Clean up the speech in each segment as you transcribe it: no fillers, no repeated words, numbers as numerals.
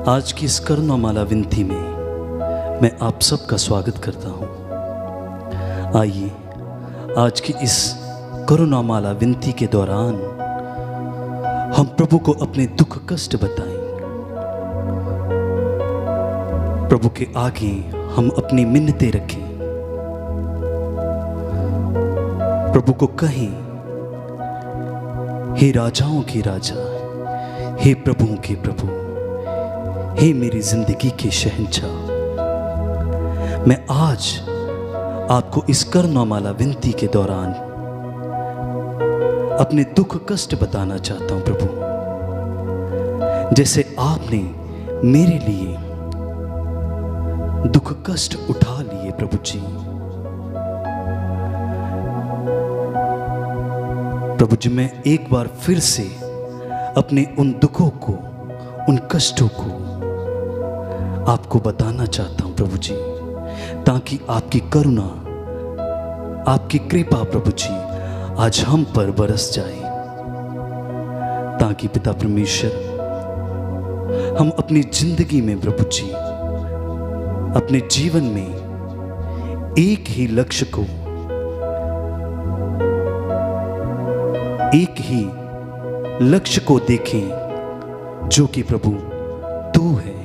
आज की इस करुणामाला विनती में मैं आप सबका स्वागत करता हूँ। आइए आज की इस करुणामाला विनती के दौरान हम प्रभु को अपने दुख कष्ट बताएं। प्रभु के आगे हम अपनी मिन्नतें रखें। प्रभु को कहें, हे राजाओं के राजा, हे प्रभुओं के प्रभु, हे मेरी जिंदगी के शहंशाह, मैं आज आपको इस करुणामाला विनती के दौरान अपने दुख कष्ट बताना चाहता हूं। प्रभु, जैसे आपने मेरे लिए दुख कष्ट उठा लिए प्रभु जी, प्रभु जी मैं एक बार फिर से अपने उन दुखों को, उन कष्टों को आपको बताना चाहता हूं प्रभु जी, ताकि आपकी करुणा, आपकी कृपा प्रभु जी आज हम पर बरस जाए, ताकि पिता परमेश्वर हम अपनी जिंदगी में प्रभु जी, अपने जीवन में एक ही लक्ष्य को, एक ही लक्ष्य को देखें जो कि प्रभु तू है।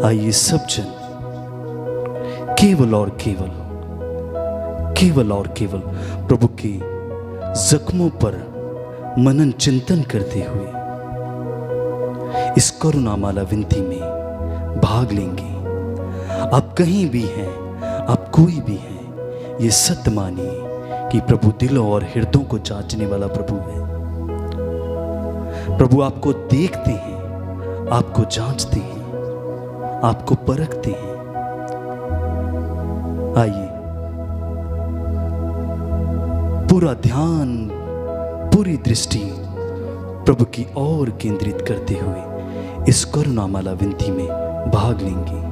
आइए सब जन केवल और केवल, केवल और केवल प्रभु के जख्मों पर मनन चिंतन करते हुए इस करुणामाला विनती में भाग लेंगे। आप कहीं भी हैं, आप कोई भी हैं, ये सत्य मानिए कि प्रभु दिलों और हृदयों को जांचने वाला प्रभु है। प्रभु आपको देखते हैं, आपको जांचते हैं, आपको परखते हैं। आइए पूरा ध्यान, पूरी दृष्टि प्रभु की ओर केंद्रित करते हुए इस करुणामाला विनती में भाग लेंगे।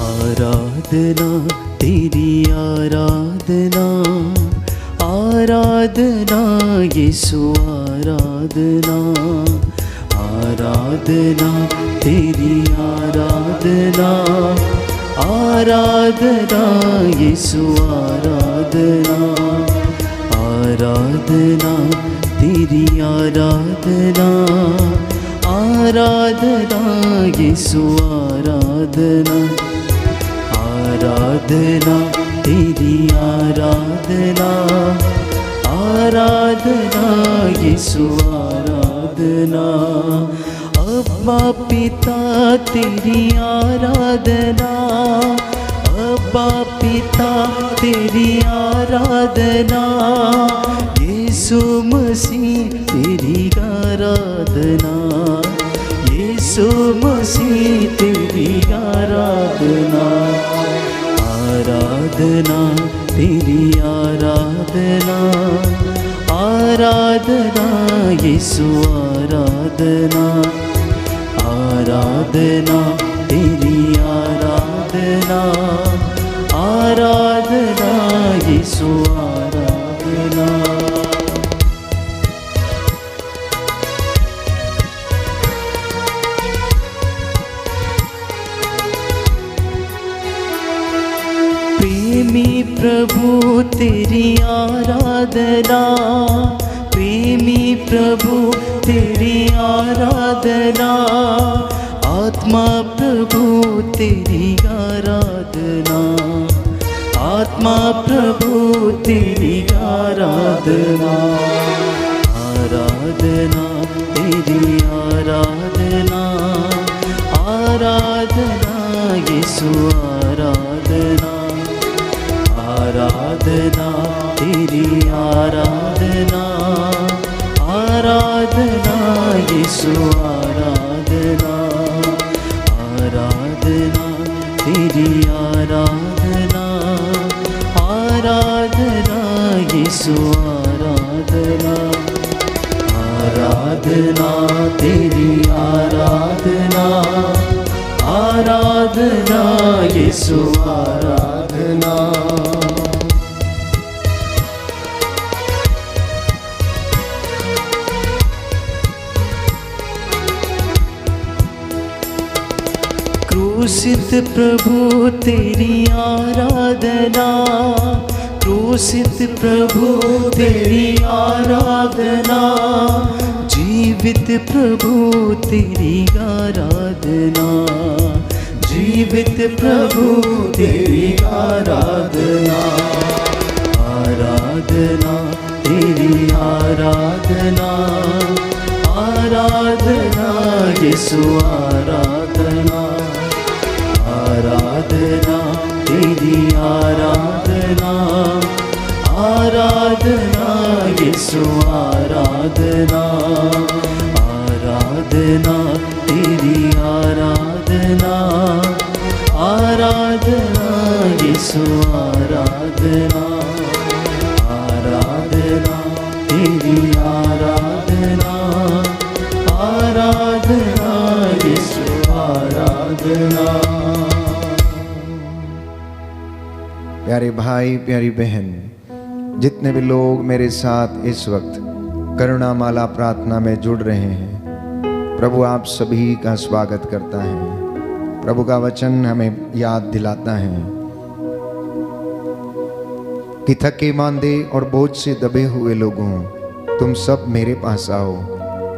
आराधना तेरी आराधना, आराधना यीशु आराधना, आराधना तेरी आराधना, आराधना यीशु आराधना, आराधना तेरी आराधना, आराधना यीशु आराधना, आराधना तेरी आराधना, आराधना यीशु आराधना, अब्बा पिता तेरी आराधना, अब्बा पिता तेरी आराधना, यीशु मसीह तेरी आराधना, यीशु मसीह तेरी आराधना, आराधना तेरी आराधना, आराधना यीशु आराधना, आराधना तेरी आराधना, आराधना यीशु आराधना। प्रेमी प्रभु तेरी आराधना, प्रेमी प्रभु तेरी आराधना, आत्मा प्रभु तेरी आराधना, आत्मा प्रभु तेरी आराधना, आराधना तेरी आराधना, आराधना यीशु आराधना, आराधना तेरी आराधना, आराधना तेरी आराधना, आराधना यीशु आराधना। क्रूसित प्रभु तेरी आराधना, क्रूसित प्रभु तेरी आराधना, जीवित प्रभु तेरी आराधना, जीवित प्रभु तेरी आराधना। आराधना तेरी आराधना, आराधना यीशु आराधना, आराधना तेरी आराधना, आराधना यीशु आराधना, आराधना तेरी आराधना, आराधना यीशु आराधना, आराधना तेरी आराधना, आराधना यीशु आराधना। प्यारे भाई प्यारी बहन, जितने भी लोग मेरे साथ इस वक्त करुणा माला प्रार्थना में जुड़ रहे हैं, प्रभु आप सभी का स्वागत करता है। प्रभु का वचन हमें याद दिलाता है कि थके मांदे और बोझ से दबे हुए लोगों, तुम सब मेरे पास आओ,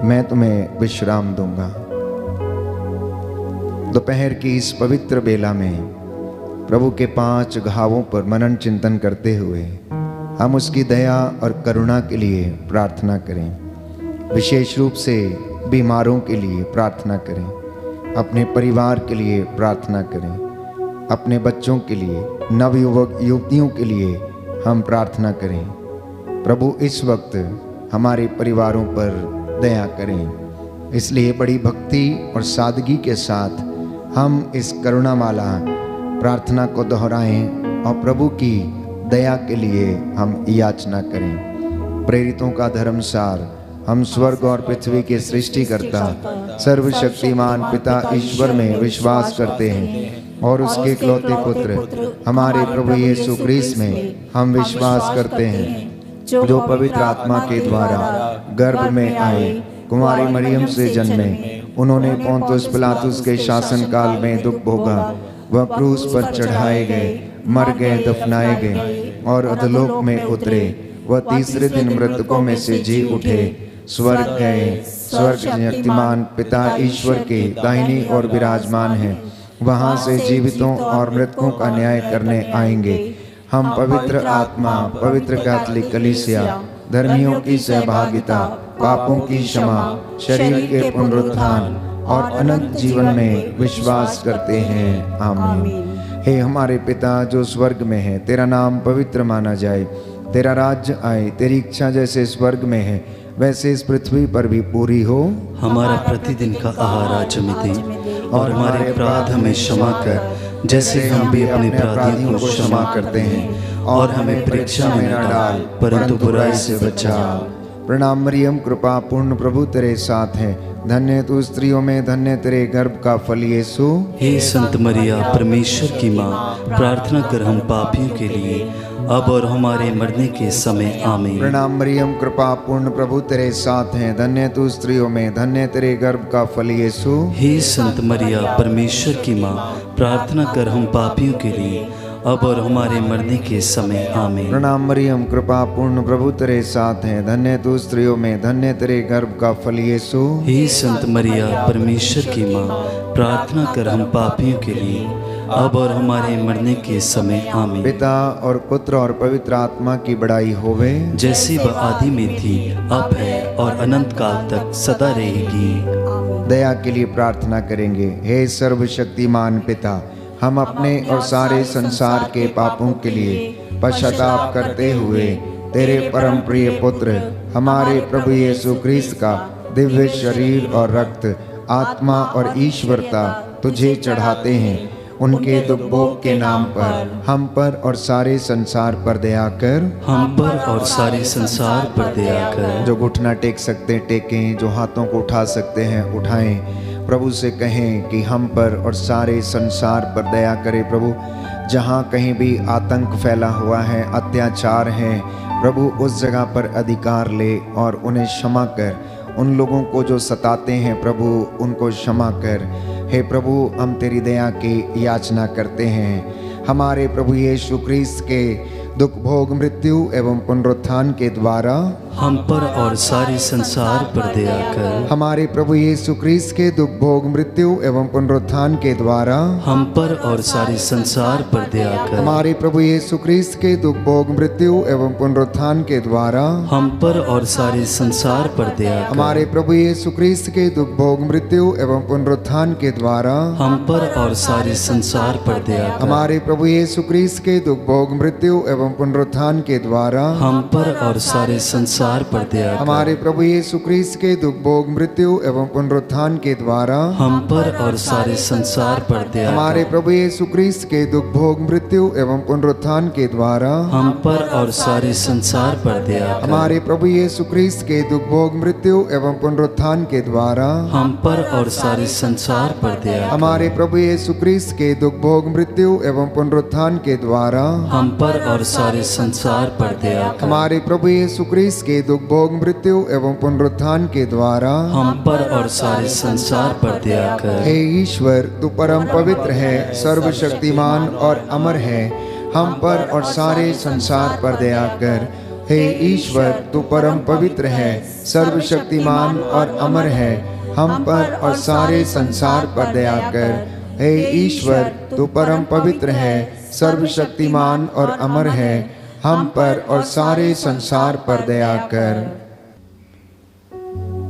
मैं तुम्हें विश्राम दूंगा। दोपहर की इस पवित्र बेला में प्रभु के 5 घावों पर मनन चिंतन करते हुए हम उसकी दया और करुणा के लिए प्रार्थना करें। विशेष रूप से बीमारों के लिए प्रार्थना करें, अपने परिवार के लिए प्रार्थना करें, अपने बच्चों के लिए, नवयुवक युवतियों के लिए हम प्रार्थना करें। प्रभु इस वक्त हमारे परिवारों पर दया करें। इसलिए बड़ी भक्ति और सादगी के साथ हम इस करुणा माला प्रार्थना को दोहराएं और प्रभु की दया के लिए हम याचना करें। प्रेरितों का धर्मसार हम स्वर्ग और पृथ्वी के सृष्टिकर्ता सर्वशक्तिमान पिता ईश्वर में विश्वास करते हैं और उसके इकलौते पुत्र हमारे प्रभु यीशु क्रिस्त में हम विश्वास करते हैं, जो पवित्र आत्मा के द्वारा गर्भ में आए, कुमारी मरियम से जन्मे, उन्होंने पोंतुस पिलातुस के शासन काल में दुख भोगा, वह क्रूस पर चढ़ाए गए, मर गए, दफनाए गए और अधोलोक में उतरे। वह तीसरे दिन मृतकों में से जी उठे, स्वर्ग गए, स्वर्ग शक्तिमान पिता ईश्वर के दाहिनी ओर विराजमान हैं, वहां से जीवितों और मृतकों का न्याय करने आएंगे। हम पवित्र आत्मा, पवित्र कैथोलिक कलीसिया, धर्मियों की सहभागिता, पापों की क्षमा, शरीर के पुनरुत्थान और अनंत जीवन में विश्वास करते हैं। आमीन। हे हमारे पिता जो स्वर्ग में है, तेरा नाम पवित्र माना जाए, तेरा राज्य आए, तेरी इच्छा जैसे स्वर्ग में है वैसे इस पृथ्वी पर भी पूरी हो। हमारा प्रतिदिन का आहार आज हमें दे और हमारे अपराध हमें क्षमा कर, जैसे हम भी अपने अपराधियों को क्षमा करते हैं, और हमें परीक्षा में न डाल परंतु बुराई से बचा। प्रणाम मरियम, कृपा पूर्ण प्रभु तेरे साथ है, धन्य तू स्त्रियों में, धन्य तेरे गर्भ का फल यीशु। हे संत मरिया परमेश्वर की माँ, प्रार्थना कर हम पापियों के लिए अब और हमारे मरने के समय आमीन। प्रणाम मरियम, कृपा पूर्ण प्रभु तेरे साथ है, धन्य तू स्त्रियों में, धन्य तेरे गर्भ का फल यीशु। हे संत मरिया परमेश्वर की माँ, प्रार्थना कर हम पापियों के लिए अब और हमारे मरने के समय आमीन। प्रणाम मरियम, कृपा पूर्ण प्रभु तेरे साथ है, धन्य तू स्त्रियों में, धन्य तेरे गर्भ का फल यीशु। हे संत मरिया परमेश्वर की माँ, प्रार्थना कर हम पापियों के लिए अब और हमारे मरने के समय आमीन। पिता और पुत्र और पवित्र आत्मा की बड़ाई होवे, जैसे वह आदि में थी, अब है और अनंत काल तक सदा रहेगी। दया के लिए प्रार्थना करेंगे। हे सर्वशक्तिमान पिता, हम अपने और सारे संसार के पापों के लिए पश्चाताप करते हुए तेरे परम प्रिय पुत्र हमारे प्रभु यीशु क्रिस्त का दिव्य शरीर और रक्त, आत्मा और ईश्वरता तुझे चढ़ाते हैं उनके दुख भोग के नाम पर हम पर और सारे संसार पर दया कर। हम पर और सारे संसार पर दया कर। जो घुटना टेक सकते टेकें, जो हाथों को उठा सकते हैं उठाएं। प्रभु से कहें कि हम पर और सारे संसार पर दया करे प्रभु। जहाँ कहीं भी आतंक फैला हुआ है, अत्याचार है प्रभु, उस जगह पर अधिकार ले और उन्हें क्षमा कर। उन लोगों को जो सताते हैं प्रभु, उनको क्षमा कर। हे प्रभु, हम तेरी दया की याचना करते हैं। हमारे प्रभु यीशु क्रिस्त के दुख भोग मृत्यु एवं पुनरुत्थान के द्वारा हम पर और सारे संसार पर दया कर। हमारे प्रभु यीशु क्रिस्त के दुख भोग मृत्यु एवं पुनरुत्थान के द्वारा हम पर और सारे संसार पर दया कर। हमारे प्रभु यीशु क्रिस्त के दुख भोग मृत्यु एवं पुनरुत्थान के द्वारा हम पर और सारे संसार पर दया कर। हमारे प्रभु यीशु क्रिस्त के दुख भोग मृत्यु एवं पुनरुत्थान के द्वारा हम पर और सारे संसार पर दया कर। हमारे प्रभु यीशु क्रिस्त के दुख भोग मृत्यु एवं पुनरुत्थान के द्वारा हम पर और सारे संसार पर दया कर। हमारे प्रभु यीशु क्रिस्त के दुख भोग मृत्यु एवं पुनरुत्थान के द्वारा हम पर और सारे संसार पर दया कर। हमारे प्रभु यीशु क्रिस्त के दुख भोग मृत्यु एवं पुनरुत्थान के द्वारा हम पर और सारे संसार पर दया कर। हमारे प्रभु यीशु क्रिस्त के दुख भोग मृत्यु एवं पुनरुत्थान के द्वारा हम पर और सारे संसार पर दया कर। हमारे प्रभु यीशु क्रिस्त के दुख भोग मृत्यु एवं पुनरुत्थान के द्वारा हम पर और सारे संसार पर दया कर। हमारे प्रभु यीशु क्रिस्त के दुख भोग मृत्यु एवं पुनरुत्थान के द्वारा हम पर और सारे संसार पर दया कर। हे ईश्वर, तू परम पवित्र है, सर्वशक्तिमान और अमर है। हम पर और सारे संसार पर दया कर। हे ईश्वर, तू परम पवित्र है, सर्वशक्तिमान और अमर है। हम पर और सारे संसार पर दया कर। हे ईश्वर, तू परम पवित्र है, सर्वशक्तिमान और अमर है। हम पर और सारे संसार पर दया कर।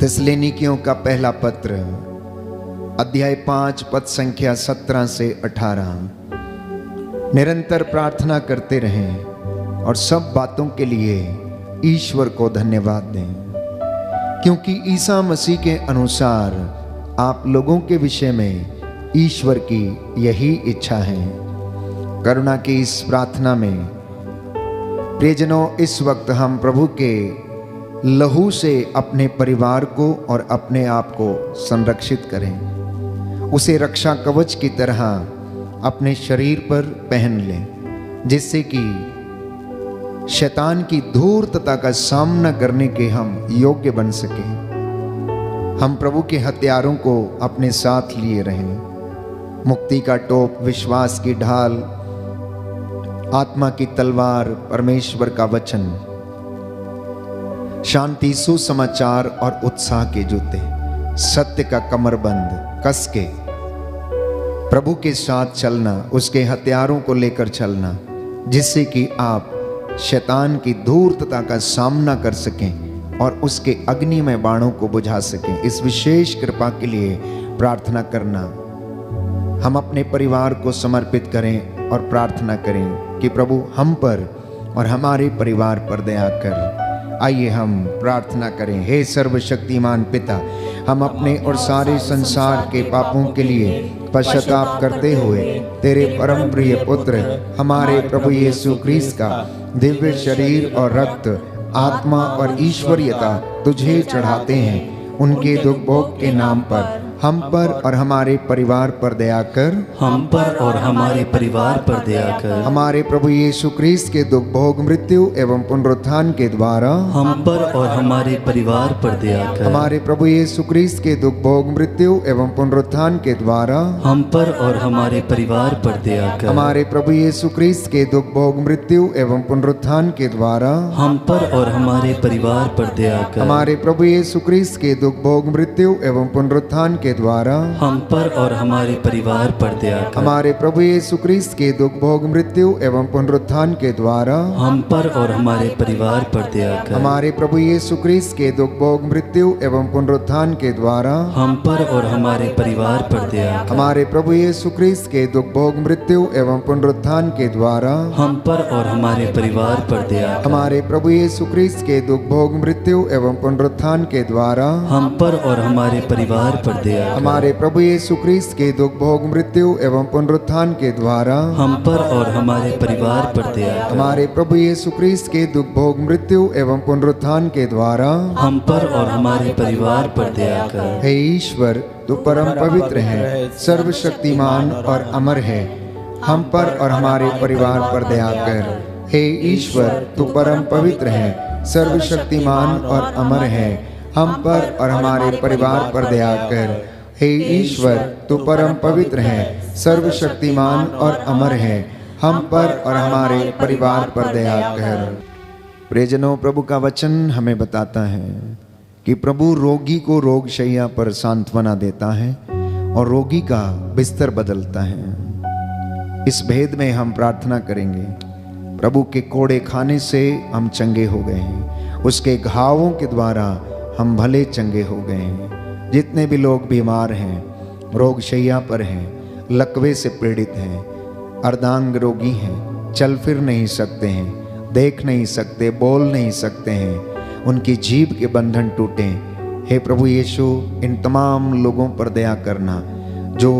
थिस्सलुनीकियों का पहला पत्र अध्याय 5 पद संख्या 17 से 18। निरंतर प्रार्थना करते रहें और सब बातों के लिए ईश्वर को धन्यवाद दें, क्योंकि ईसा मसीह के अनुसार आप लोगों के विषय में ईश्वर की यही इच्छा है। करुणा की इस प्रार्थना में प्रियजनों, इस वक्त हम प्रभु के लहू से अपने परिवार को और अपने आप को संरक्षित करें। उसे रक्षा कवच की तरह अपने शरीर पर पहन लें, जिससे कि शैतान की धूर्तता का सामना करने के हम योग्य बन सकें। हम प्रभु के हथियारों को अपने साथ लिए रहें। मुक्ति का टोप, विश्वास की ढाल, आत्मा की तलवार, परमेश्वर का वचन, शांति, सुसमाचार और उत्साह के जूते, सत्य का कमरबंद कस के प्रभु के साथ चलना, उसके हथियारों को लेकर चलना, जिससे कि आप शैतान की धूर्तता का सामना कर सकें और उसके अग्नि में बाणों को बुझा सकें। इस विशेष कृपा के लिए प्रार्थना करना। हम अपने परिवार को समर्पित करें और प्रार्थना करें कि प्रभु हम पर और हमारे परिवार पर दया कर। आइए हम प्रार्थना करें। हे सर्वशक्तिमान पिता, हम अपने और सारे संसार के पापों के लिए पश्चाताप करते हुए तेरे परम प्रिय पुत्र हमारे प्रभु यीशु क्रिस्त का दिव्य शरीर और रक्त, आत्मा और ईश्वरीयता तुझे चढ़ाते हैं। उनके दुख भोग के नाम पर हम पर और हमारे परिवार पर दया कर। हम पर और हमारे परिवार पर दया कर। हमारे प्रभु यीशु क्रिस्त के दुख भोग मृत्यु एवं पुनरुत्थान के द्वारा हम पर और हमारे परिवार पर दया कर। हमारे प्रभु यीशु क्रिस्त के दुख भोग मृत्यु एवं पुनरुत्थान के द्वारा हम पर और हमारे परिवार पर दया कर। हमारे प्रभु यीशु क्रिस्त के दुख भोग मृत्यु एवं पुनरुत्थान के द्वारा हम पर और हमारे परिवार पर दया कर। हमारे प्रभु यीशु क्रिस्त के दुख भोग मृत्यु एवं पुनरुत्थान के द्वारा हम पर और हमारे परिवार पर दया कर। हमारे प्रभु यीशु क्रिस्त के दुख भोग मृत्यु एवं पुनरुत्थान के द्वारा हम पर और हमारे परिवार पर दया कर। हमारे प्रभु यीशु क्रिस्त के दुख भोग मृत्यु एवं पुनरुत्थान के द्वारा हम पर और हमारे परिवार पर दया कर। हमारे प्रभु यीशु क्रिस्त के दुख भोग मृत्यु एवं पुनरुत्थान के द्वारा हम पर और हमारे परिवार पर दया कर। हमारे प्रभु यीशु क्रिस्त के दुख भोग मृत्यु एवं पुनरुत्थान के द्वारा हम पर और हमारे परिवार पर दया दया कर। हमारे प्रभु यीशु क्रिस्त के दुख भोग मृत्यु एवं पुनरुत्थान के द्वारा हम पर और हमारे परिवार पर दया कर। हमारे प्रभु यीशु क्रिस्त के दुख भोग मृत्यु एवं पुनरुत्थान के द्वारा हम पर और हमारे परिवार पर दया कर। हे ईश्वर, तू परम पवित्र है, सर्वशक्तिमान और अमर है, हम पर और हमारे परिवार पर दया कर। हे ईश्वर, तू परम पवित्र है, सर्वशक्तिमान और अमर है, हम पर और हमारे परिवार पर दया कर। हे ईश्वर, तू परम पवित्र है, सर्वशक्तिमान और अमर है, हम पर और हमारे परिवार पर दया कर। प्रियजनों, प्रभु का वचन हमें बताता है कि प्रभु रोगी को रोगशैया पर सांत्वना देता है और रोगी का बिस्तर बदलता है। इस भेद में हम प्रार्थना करेंगे। प्रभु के कोड़े खाने से हम चंगे हो गए हैं, उसके घावों के द्वारा हम भले चंगे हो गए हैं। जितने भी लोग बीमार हैं, रोगशैया पर हैं, लकवे से पीड़ित हैं, अर्धांग रोगी हैं, चल फिर नहीं सकते हैं, देख नहीं सकते, बोल नहीं सकते हैं, उनकी जीभ के बंधन टूटे। हे प्रभु यीशु, इन तमाम लोगों पर दया करना जो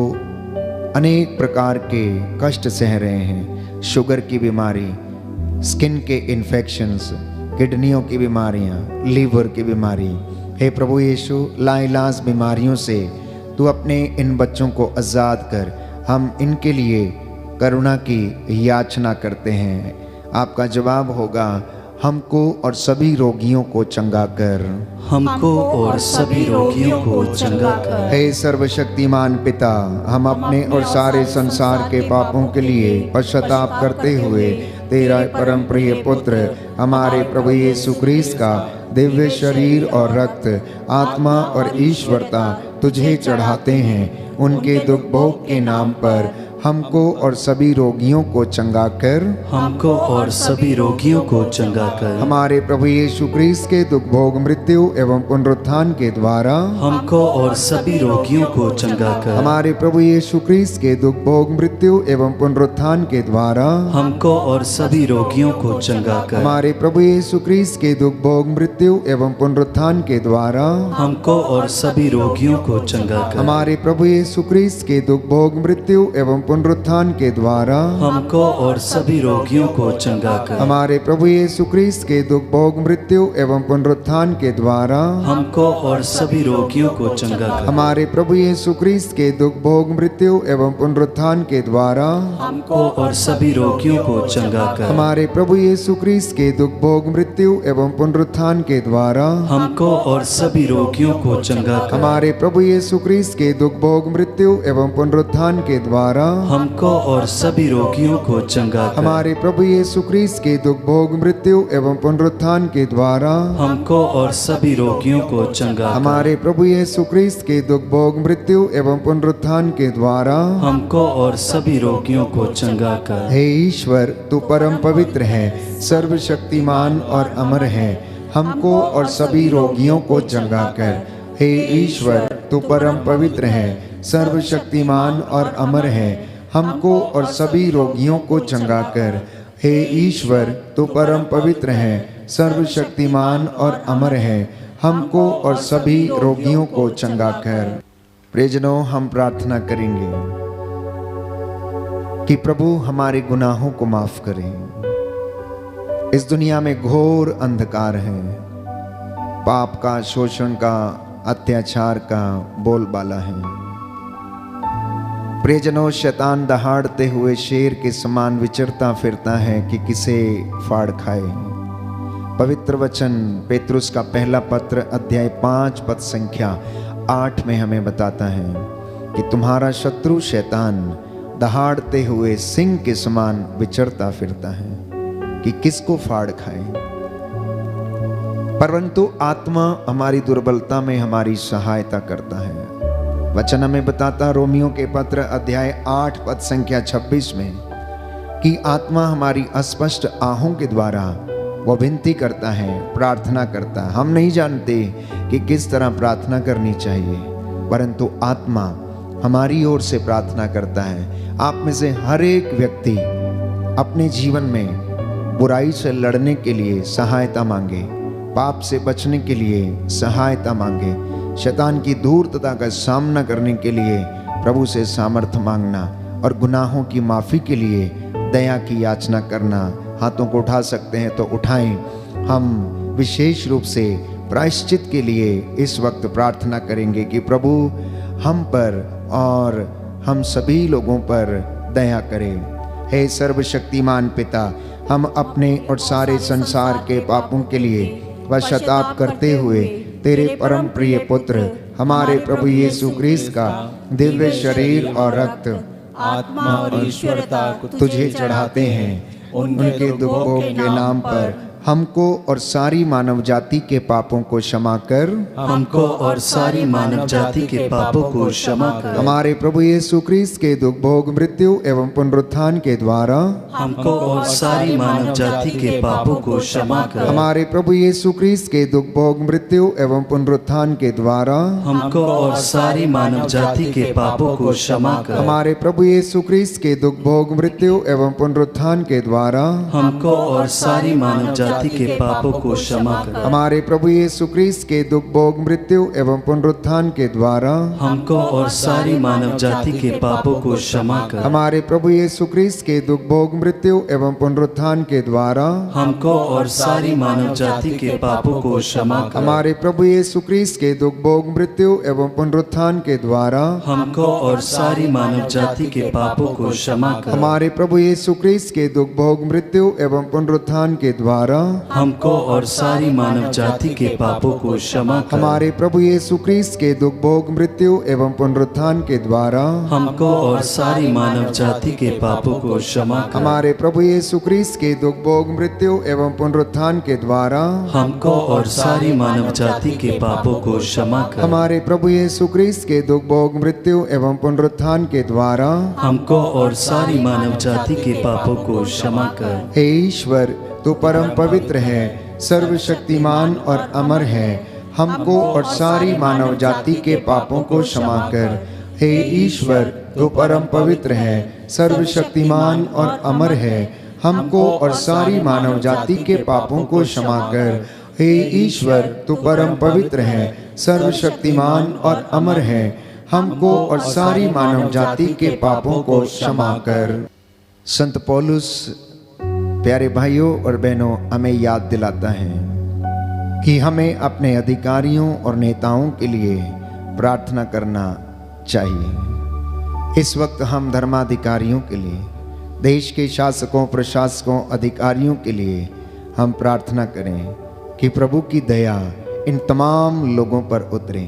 अनेक प्रकार के कष्ट सह रहे हैं, शुगर की बीमारी, स्किन के इन्फेक्शंस, किडनियों की बीमारियां, लीवर की बीमारी। हे प्रभु यीशु, लाइलाज बीमारियों से तू अपने इन बच्चों को आज़ाद कर। हम इनके लिए करुणा की याचना करते हैं। आपका जवाब होगा, हमको और सभी रोगियों को चंगा कर। हमको और सभी रोगियों को चंगा कर। हे सर्वशक्तिमान पिता, हम अपने और सारे संसार के पापों के लिए पश्चाताप करते हुए तेरा परम प्रिय पुत्र हमारे प्रभु यीशु क्रिस्त का दिव्य शरीर और रक्त, आत्मा और ईश्वरता तुझे चढ़ाते हैं। उनके दुख भोग के नाम पर हमको और सभी रोगियों को चंगा कर। हमको और सभी रोगियों को चंगा कर। हमारे प्रभु यीशु क्रिस्त के दुख भोग मृत्यु एवं पुनरुत्थान के द्वारा हमको और सभी रोगियों को चंगा कर। हमारे प्रभु यीशु क्रिस्त के दुख भोग मृत्यु एवं पुनरुत्थान के द्वारा हमको और सभी रोगियों को चंगा कर। हमारे प्रभु यीशु क्रिस्त के दुख भोग मृत्यु एवं पुनरुत्थान के द्वारा हमको और सभी रोगियों को चंगा कर। हमारे प्रभु यीशु क्रिस्त के दुख भोग मृत्यु एवं पुनरुत्थान के द्वारा हमको और सभी रोगियों को चंगा कर। हमारे प्रभु यीशु क्रिस्त के दुख भोग मृत्यु एवं पुनरुत्थान के द्वारा हमको और सभी रोगियों को चंगा कर। हमारे प्रभु यीशु क्रिस्त के दुख भोग मृत्यु एवं पुनरुत्थान के द्वारा हमको और सभी रोगियों को चंगा कर। हमारे प्रभु यीशु क्रिस्त के दुख भोग मृत्यु एवं पुनरुत्थान के द्वारा हमको और सभी रोगियों को चंगा कर। हमारे प्रभु यीशु क्रिस्त के दुख भोग मृत्यु एवं पुनरुत्थान के द्वारा हमको और सभी रोगियों को चंगा कर। हमारे प्रभु यीशु क्रिस्त के दुख भोग मृत्यु एवं पुनरुत्थान के द्वारा हमको और सभी रोगियों को चंगा कर। हमारे प्रभु यीशु क्रिस्त के दुख भोग मृत्यु एवं पुनरुत्थान के द्वारा हमको और सभी रोगियों को चंगा कर। हे ईश्वर, तू परम पवित्र है, सर्वशक्तिमान और अमर है, हमको और सभी रोगियों को चंगा कर। हे ईश्वर, तू परम पवित्र है, सर्वशक्तिमान और अमर है, हमको और सभी रोगियों को चंगा कर। हे ईश्वर, तू परम पवित्र है, सर्वशक्तिमान और अमर है, हमको और सभी रोगियों को चंगा कर। प्रियजनों, हम प्रार्थना करेंगे कि प्रभु हमारे गुनाहों को माफ करें। इस दुनिया में घोर अंधकार है, पाप का, शोषण का, अत्याचार का बोलबाला है। प्रियजनों, शैतान दहाड़ते हुए शेर के समान विचरता फिरता है कि किसे फाड़ खाए। पवित्र वचन पेतरुस का पहला पत्र अध्याय 5 पद संख्या 8 में हमें बताता है कि तुम्हारा शत्रु शैतान दहाड़ते हुए सिंह के समान विचरता फिरता है कि किसको फाड़ खाए। परंतु आत्मा हमारी दुर्बलता में हमारी सहायता करता है। वचन हमें बताता रोमियो के पत्र अध्याय 8 पद संख्या 26 में कि आत्मा हमारी अस्पष्ट आहों के द्वारा वो विनती करता है, प्रार्थना करता है। हम नहीं जानते कि किस तरह प्रार्थना करनी चाहिए, परंतु आत्मा हमारी ओर से प्रार्थना करता है। आप में से हर एक व्यक्ति अपने जीवन में बुराई से लड़ने के लिए सहायता मांगे, पाप से बचने के लिए सहायता मांगे, शैतान की धूर्तता का सामना करने के लिए प्रभु से सामर्थ्य मांगना और गुनाहों की माफ़ी के लिए दया की याचना करना। हाथों को उठा सकते हैं तो उठाएं। हम विशेष रूप से प्रायश्चित के लिए इस वक्त प्रार्थना करेंगे कि प्रभु हम पर और हम सभी लोगों पर दया करें। हे सर्वशक्तिमान पिता, हम अपने और सारे संसार के पापों के लिए पश्चाताप करते हुए तेरे परम प्रिय पुत्र हमारे प्रभु यीशु क्रिस्त का दिव्य शरीर और रक्त, आत्मा और ईश्वरता तुझे चढ़ाते हैं। उनके दुखों के नाम पर हमको और सारी मानव जाति के पापों को क्षमा कर, हमको और सारी मानव जाति के पापों को क्षमा कर। हमारे प्रभु यीशु क्रिस्त के दुख भोग मृत्यु एवं पुनरुत्थान के द्वारा हमको और सारी मानव जाति के पापों को क्षमा कर। हमारे प्रभु यीशु क्रिस्त के दुख भोग मृत्यु एवं पुनरुत्थान के द्वारा हमको और सारी मानव जाति के पापों को क्षमा कर। हमारे प्रभु यीशु क्रिस्त के दुख भोग मृत्यु एवं पुनरुत्थान के द्वारा हमको और सारी मानव जाति के पापों को क्षमा कर। हमारे प्रभु यीशु क्रिस्त के दुख भोग मृत्यु एवं पुनरुत्थान के द्वारा हमको और सारी मानव जाति के पापों को क्षमा कर। हमारे प्रभु यीशु क्रिस्त के दुख भोग मृत्यु एवं पुनरुत्थान के द्वारा हमको और सारी मानव जाति के पापों को क्षमा कर। हमारे प्रभु यीशु क्रिस्त के दुख भोग मृत्यु एवं पुनरुत्थान के द्वारा हमको और सारी मानव जाति के पापों को क्षमा कर। हमारे प्रभु यीशु क्रिस्त के दुख भोग मृत्यु एवं पुनरुत्थान के द्वारा हमको और सारी मानव जाति के पापों को क्षमा कर। हमारे प्रभु यीशु क्रिस्त के दुख भोग मृत्यु एवं पुनरुत्थान के द्वारा हमको और सारी मानव जाति के पापों को क्षमा कर। हमारे प्रभु यीशु क्रिस्त के दुख भोग मृत्यु एवं पुनरुत्थान के द्वारा हमको और सारी मानव जाति के पापों को क्षमा कर। हमारे प्रभु यीशु क्रिस्त के दुख भोग मृत्यु एवं पुनरुत्थान के द्वारा हमको और सारी मानव जाति के पापों को क्षमा कर। हे ईश्वर, तू परम पवित्र है, सर्वशक्तिमान और अमर है, हमको और सारी मानव जाति के पापों को क्षमा कर। हे ईश्वर, तू परम पवित्र है, सर्वशक्तिमान और अमर है, हमको और सारी मानव जाति के पापों को क्षमा कर। हे ईश्वर, तू परम पवित्र है, सर्वशक्तिमान और अमर है, हमको और सारी मानव जाति के पापों को क्षमा कर। संत पौलुस प्यारे भाइयों और बहनों हमें याद दिलाता है कि हमें अपने अधिकारियों और नेताओं के लिए प्रार्थना करना चाहिए। इस वक्त हम धर्माधिकारियों के लिए, देश के शासकों, प्रशासकों, अधिकारियों के लिए हम प्रार्थना करें कि प्रभु की दया इन तमाम लोगों पर उतरे।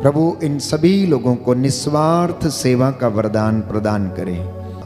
प्रभु इन सभी लोगों को निस्वार्थ सेवा का वरदान प्रदान करें।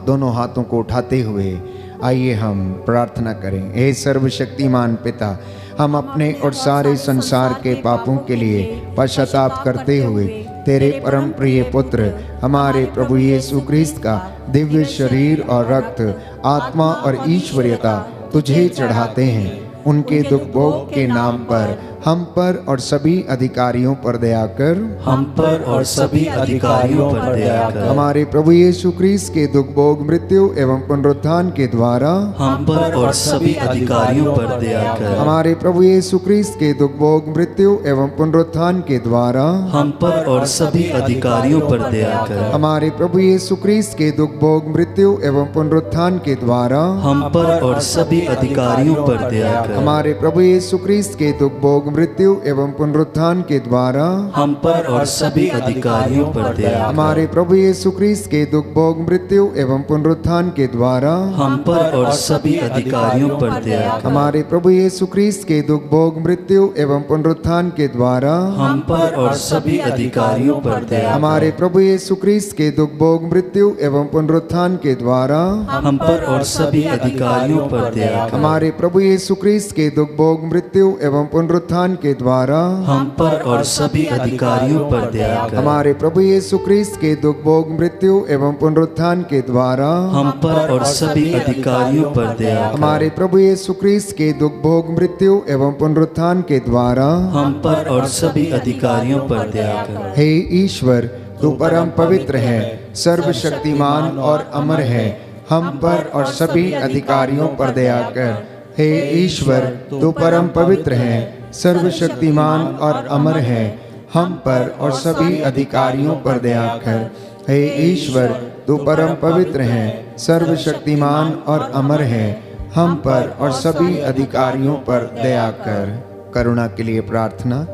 दोनों हाथों को उठाते हुए आइए हम प्रार्थना करें। हे सर्वशक्तिमान पिता, हम अपने और सारे संसार के पापों के लिए पश्चाताप करते हुए तेरे परम प्रिय पुत्र हमारे प्रभु यीशु क्रिस्त का दिव्य शरीर और रक्त, आत्मा और ईश्वरीयता तुझे चढ़ाते हैं। उनके दुख भोग के नाम पर हम पर और सभी अधिकारियों पर दया कर। हम पर और सभी अधिकारियों पर दया कर। हमारे प्रभु यीशु क्रिस्त के दुख भोग मृत्यु एवं पुनरुत्थान के द्वारा हम पर और सभी अधिकारियों पर दया कर। हमारे प्रभु यीशु क्रिस्त के दुख भोग मृत्यु एवं पुनरुत्थान के द्वारा हम पर और सभी अधिकारियों पर दया कर। हमारे प्रभु यीशु क्रिस्त के दुख भोग मृत्यु एवं पुनरुत्थान के द्वारा हम पर और सभी अधिकारियों पर दया कर। हमारे प्रभु यीशु क्रिस्त के दुख भोग मृत्यु एवं पुनरुत्थान के द्वारा हम पर और सभी अधिकारियों पर दया कर। हमारे प्रभु यीशु क्रिस्त के दुख भोग मृत्यु एवं पुनरुत्थान के द्वारा हम पर और सभी अधिकारियों पर दया कर। हमारे प्रभु यीशु क्रिस्त के दुख भोग मृत्यु एवं पुनरुत्थान के द्वारा हम पर और सभी अधिकारियों पर दया कर। हमारे प्रभु यीशु क्रिस्त के दुख भोग मृत्यु एवं पुनरुत्थान के द्वारा हम पर और सभी अधिकारियों पर दया कर। हमारे प्रभु यीशु क्रिस्त के दुख भोग मृत्यु एवं पुनरुत्थान के द्वारा हम पर और सभी अधिकारियों पर दया कर। हमारे प्रभु यीशु क्रिस्त के दुख भोग मृत्यु एवं पुनरुत्थान के द्वारा हम पर और सभी अधिकारियों पर दया कर। हमारे प्रभु यीशु क्रिस्त के दुख भोग मृत्यु एवं पुनरुत्थान के द्वारा हम पर और सभी अधिकारियों पर दया कर। हे ईश्वर, तू परम पवित्र है, सर्वशक्तिमान और अमर है, हम पर और सभी अधिकारियों पर दया कर। हे ईश्वर तू परम पवित्र है, सर्वशक्तिमान और अमर है, हम पर और सभी अधिकारियों पर दया कर। हे ईश्वर तू परम पवित्र है, सर्वशक्तिमान और अमर है, हम पर और सभी अधिकारियों पर दया कर। करुणा के लिए प्रार्थना।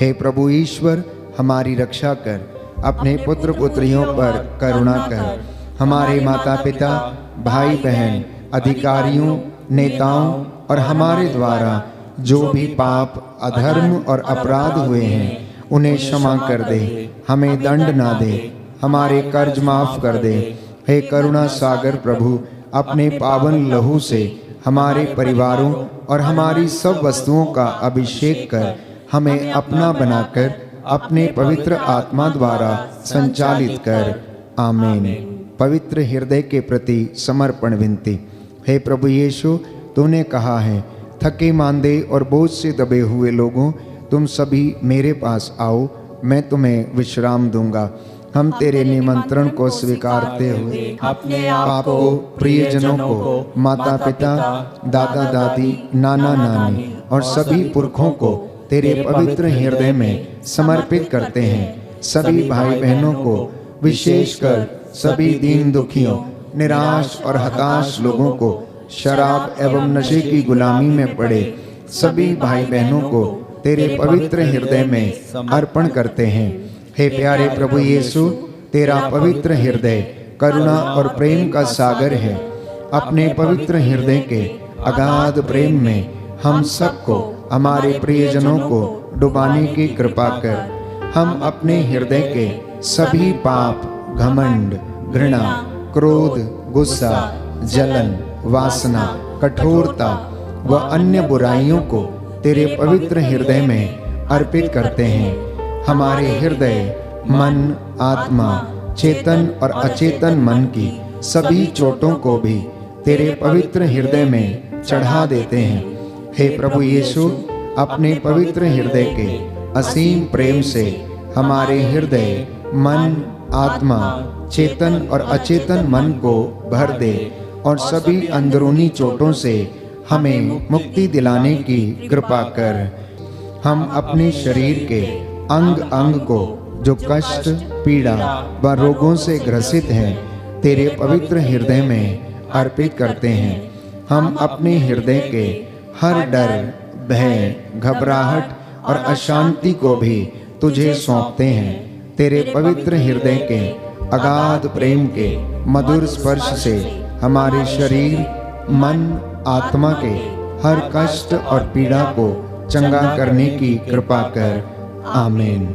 हे प्रभु ईश्वर हमारी रक्षा कर, अपने पुत्र पुत्रियों पर करुणा कर। हमारे माता पिता, भाई बहन, अधिकारियों, नेताओं और हमारे द्वारा जो भी पाप, अधर्म और अपराध हुए हैं उन्हें क्षमा कर दे, हमें दंड ना दे, हमारे कर्ज माफ कर दे। हे करुणा सागर प्रभु, अपने पावन लहू से हमारे परिवारों और हमारी सब वस्तुओं का अभिषेक कर हमें अपना बनाकर अपने पवित्र आत्मा द्वारा संचालित कर। आमीन। पवित्र हृदय के प्रति समर्पण विनती। हे प्रभु यीशु, तूने कहा है, थके मांदे और बोझ से दबे हुए लोगों, तुम सभी मेरे पास आओ, मैं तुम्हें विश्राम दूंगा। हम तेरे निमंत्रण को स्वीकारते हुए अपने आप को, प्रियजनों को, माता पिता, दादा दादी, नाना नानी और सभी पुरखों को तेरे पवित्र हृदय में समर्पित करते हैं। सभी भाई बहनों को, विशेषकर सभी दीन दुखियों, निराश और हताश लोगों को, शराब एवं नशे की गुलामी में पड़े सभी भाई बहनों को तेरे पवित्र हृदय में अर्पण करते हैं। हे प्यारे प्रभु यीशु, तेरा पवित्र हृदय करुणा और प्रेम का सागर है। अपने पवित्र हृदय के अगाध प्रेम में हम सबको, हमारे प्रियजनों को डुबाने की कृपा कर। हम अपने हृदय के सभी पाप, घमंड, घृणा, क्रोध, गुस्सा, जलन, वासना, कठोरता व अन्य बुराइयों को तेरे पवित्र हृदय में अर्पित करते हैं। हमारे हृदय, मन, आत्मा, चेतन और अचेतन मन की सभी चोटों को भी तेरे पवित्र हृदय में चढ़ा देते हैं। हे प्रभु यीशु, अपने पवित्र हृदय के असीम प्रेम से हमारे हृदय, मन, आत्मा, चेतन और अचेतन मन को भर दे और सभी अंदरूनी चोटों से हमें मुक्ति दिलाने की कृपा कर। हम अपने शरीर के अंग अंग को जो कष्ट, पीड़ा व रोगों से ग्रसित हैं, तेरे पवित्र हृदय में अर्पित करते हैं। हम अपने हृदय के हर डर, भय, घबराहट और अशांति को भी तुझे सौंपते हैं। तेरे पवित्र हृदय के अगाध प्रेम के मधुर स्पर्श से हमारे शरीर, मन, आत्मा के हर कष्ट और पीड़ा को चंगा करने की कृपा कर। आमीन।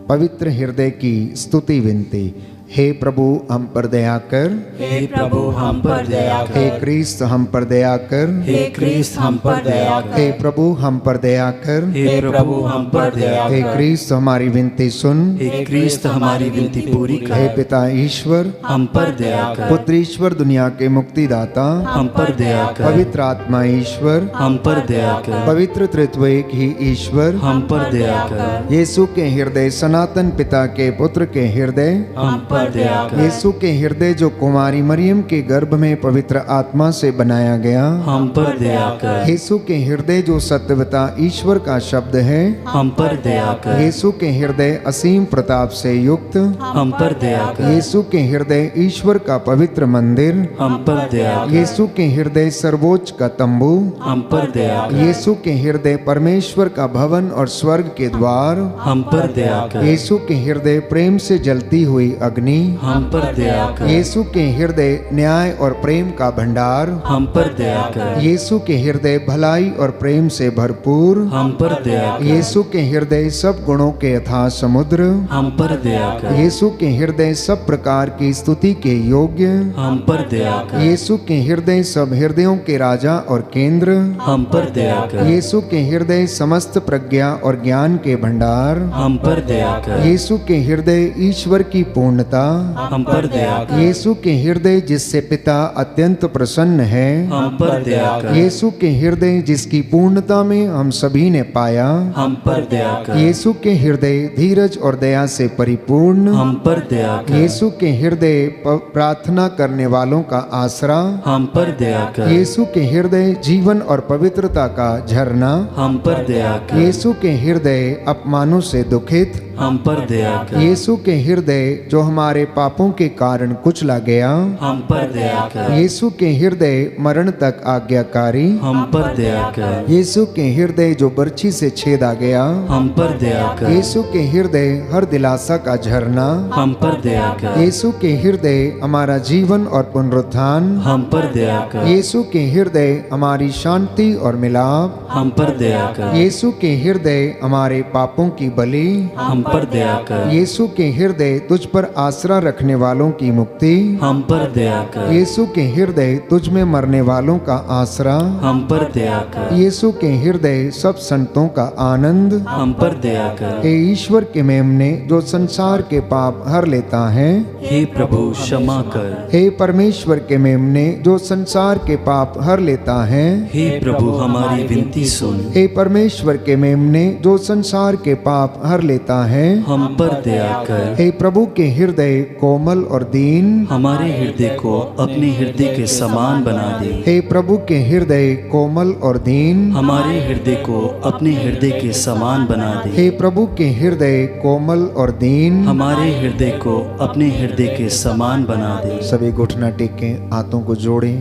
पवित्र हृदय की स्तुति विनती। हे प्रभु हम पर दया कर। हे प्रभु हम पर दया कर। हे क्रिस्त हम पर दया कर। हे क्रिस्त हम पर दया कर। हे प्रभु हम पर दया कर। हे प्रभु हम पर दया कर। हे क्रिस्त हमारी विनती सुन। हे क्रिस्त हमारी विनती पूरी कर। हे पिता ईश्वर हम पर दया कर। पुत्र ईश्वर दुनिया के मुक्तिदाता हम पर दया कर। पवित्र आत्मा ईश्वर हम पर दया कर। पवित्र त्रित्व एक ही ईश्वर हम पर दया कर। यीशु के हृदय, सनातन पिता के पुत्र के हृदय, हम पर दया कर। यीशु के हृदय जो कुमारी मरियम के गर्भ में पवित्र आत्मा से बनाया गया, हम पर दया कर। यीशु के हृदय जो सत्यवता ईश्वर का शब्द है, हम पर दया कर। यीशु के हृदय असीम प्रताप से युक्त, हम पर दया कर। यीशु के हृदय ईश्वर का पवित्र मंदिर, हम पर दया कर। यीशु के हृदय सर्वोच्च का तंबू, हम पर दया कर। यीशु के हृदय परमेश्वर का भवन और स्वर्ग के द्वार, हम पर दया कर। यीशु के हृदय प्रेम से जलती हुई अग्नि, हम पर दया कर। यीशु के हृदय न्याय और प्रेम का भंडार, हम पर दया कर। यीशु के हृदय भलाई और प्रेम से भरपूर, हम पर दया कर। यीशु के हृदय सब गुणों के अथाह समुद्र, हम पर दया कर। यीशु के हृदय सब प्रकार की स्तुति के योग्य, हम पर दया कर। यीशु के हृदय सब हृदयों के राजा और केंद्र, हम पर दया कर। यीशु के हृदय समस्त प्रज्ञा और ज्ञान के भंडार, हम पर दया कर। यीशु के हृदय ईश्वर की पूर्णता, करुणाता, हम पर दया कर। यीशु के हृदय जिससे पिता अत्यंत प्रसन्न है, हम पर दया कर। यीशु के हृदय जिसकी पूर्णता में हम सभी ने पाया, हम पर दया कर। यीशु के हृदय धीरज और दया से परिपूर्ण, हम पर दया कर। यीशु के हृदय प्रार्थना करने वालों का आसरा, हम पर दया कर। यीशु के हृदय जीवन और पवित्रता का झरना, हम पर दया कर। यीशु के हृदय अपमानों से दुखित, हम पर दया कर। यीशु के हृदय जो हमारे पापों के कारण कुचला गया, हम पर दया कर। यीशु के हृदय मरण तक आज्ञाकारी, हम पर दया कर। यीशु के हृदय जो बर्छी से छेदा गया, हम पर दया कर। यीशु के हृदय हर दिलासा का झरना, हम पर दया कर। यीशु के हृदय हमारा जीवन और पुनरुत्थान, हम पर दया कर। यीशु के हृदय हमारी शांति और मिलाप, हम पर दया कर। यीशु के हृदय हमारे पापों की बलि, हम पर दया कर। यीशु के हृदय तुझ पर आसरा रखने वालों की मुक्ति, हम पर दया कर। यीशु के हृदय तुझ में मरने वालों का आसरा, हम पर दया कर। यीशु के हृदय सब संतों का आनंद, हम पर दया कर। हे ईश्वर के मेमने जो संसार के पाप हर लेता है, हे प्रभु क्षमा कर। हे परमेश्वर के मेमने जो संसार के पाप हर लेता है, हे प्रभु हमारी विनती सुन। हे परमेश्वर के मेमने जो संसार के पाप हर लेता है, हम पर दया कर। हे प्रभु के हृदय कोमल और दीन, हमारे हृदय को अपने हृदय के समान बना दे। हे प्रभु के हृदय कोमल और दीन, हमारे हृदय को अपने हृदय के समान बना दे। हे प्रभु के हृदय कोमल और दीन, हमारे हृदय को अपने हृदय के समान बना दे। सभी घुटना टेकें, हाथों को जोड़ें।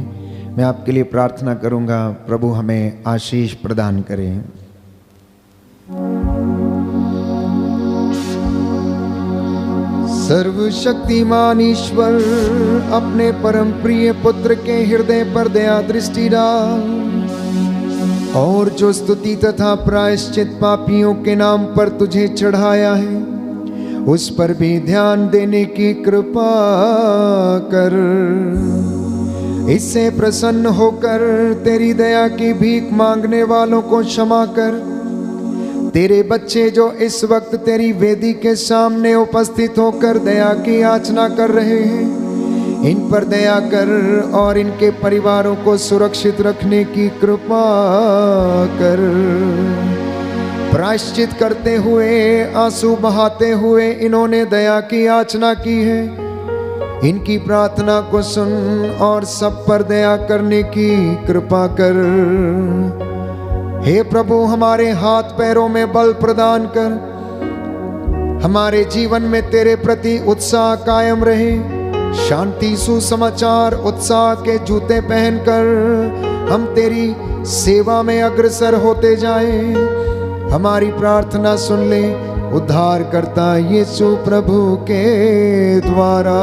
मैं आपके लिए प्रार्थना करूंगा, प्रभु हमें आशीष प्रदान करें। सर्वशक्तिमान ईश्वर अपने परम प्रिय पुत्र के हृदय पर दया दृष्टि डाल, और जो स्तुति तथा प्रायश्चित पापियों के नाम पर तुझे चढ़ाया है, उस पर भी ध्यान देने की कृपा कर। इससे प्रसन्न होकर तेरी दया की भीख मांगने वालों को क्षमा कर। तेरे बच्चे जो इस वक्त तेरी वेदी के सामने उपस्थित होकर दया की याचना कर रहे हैं, इन पर दया कर और इनके परिवारों को सुरक्षित रखने की कृपा कर। प्रायश्चित करते हुए, आंसू बहाते हुए इन्होंने दया की याचना की है। इनकी प्रार्थना को सुन और सब पर दया करने की कृपा कर। हे प्रभु, हमारे हाथ पैरों में बल प्रदान कर, हमारे जीवन में तेरे प्रति उत्साह कायम रहे। शांति, सुसमाचार, उत्साह के जूते पहनकर हम तेरी सेवा में अग्रसर होते जाएं। हमारी प्रार्थना सुन ले उद्धार करता यीशु प्रभु के द्वारा।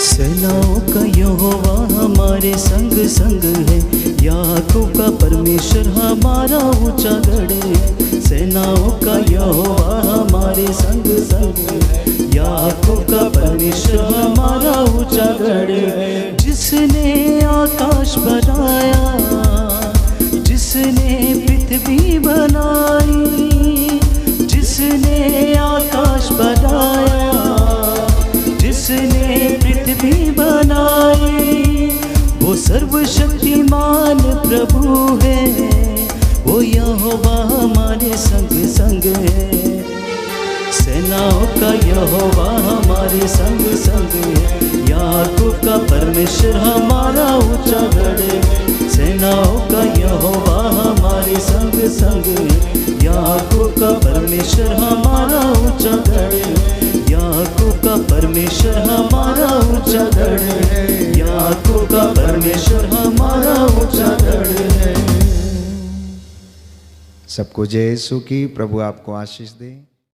सेनाओं का यहोवा हमारे संग संग है, याकूब का परमेश्वर हमारा ऊंचा गढ़ है। सेनाओं का यहोवा हमारे संग संग है, याकूब का परमेश्वर हमारा ऊंचा गढ़ है। जिसने आकाश बनाया, जिसने पृथ्वी बनाई, जिसने आकाश बनाया, जिसने पृथ्वी बनाई, सर्वशक्तिमान प्रभु है, वो यहोवा हमारे संग संग है। सेनाओं का यहोवा हमारे संग संग है, याकूब का परमेश्वर हमारा ऊंचा गढ़ है। सेनाओं का यहोवा हमारे संग संग है, याकूब का परमेश्वर हमारा ऊंचा गढ़ है। याकूब का परमेश्वर हमारा ऊंचा गढ़ है, याकूब का परमेश्वर हमारा ऊंचा गढ़ है। सबको जय यीशु की। प्रभु आपको आशीष दे।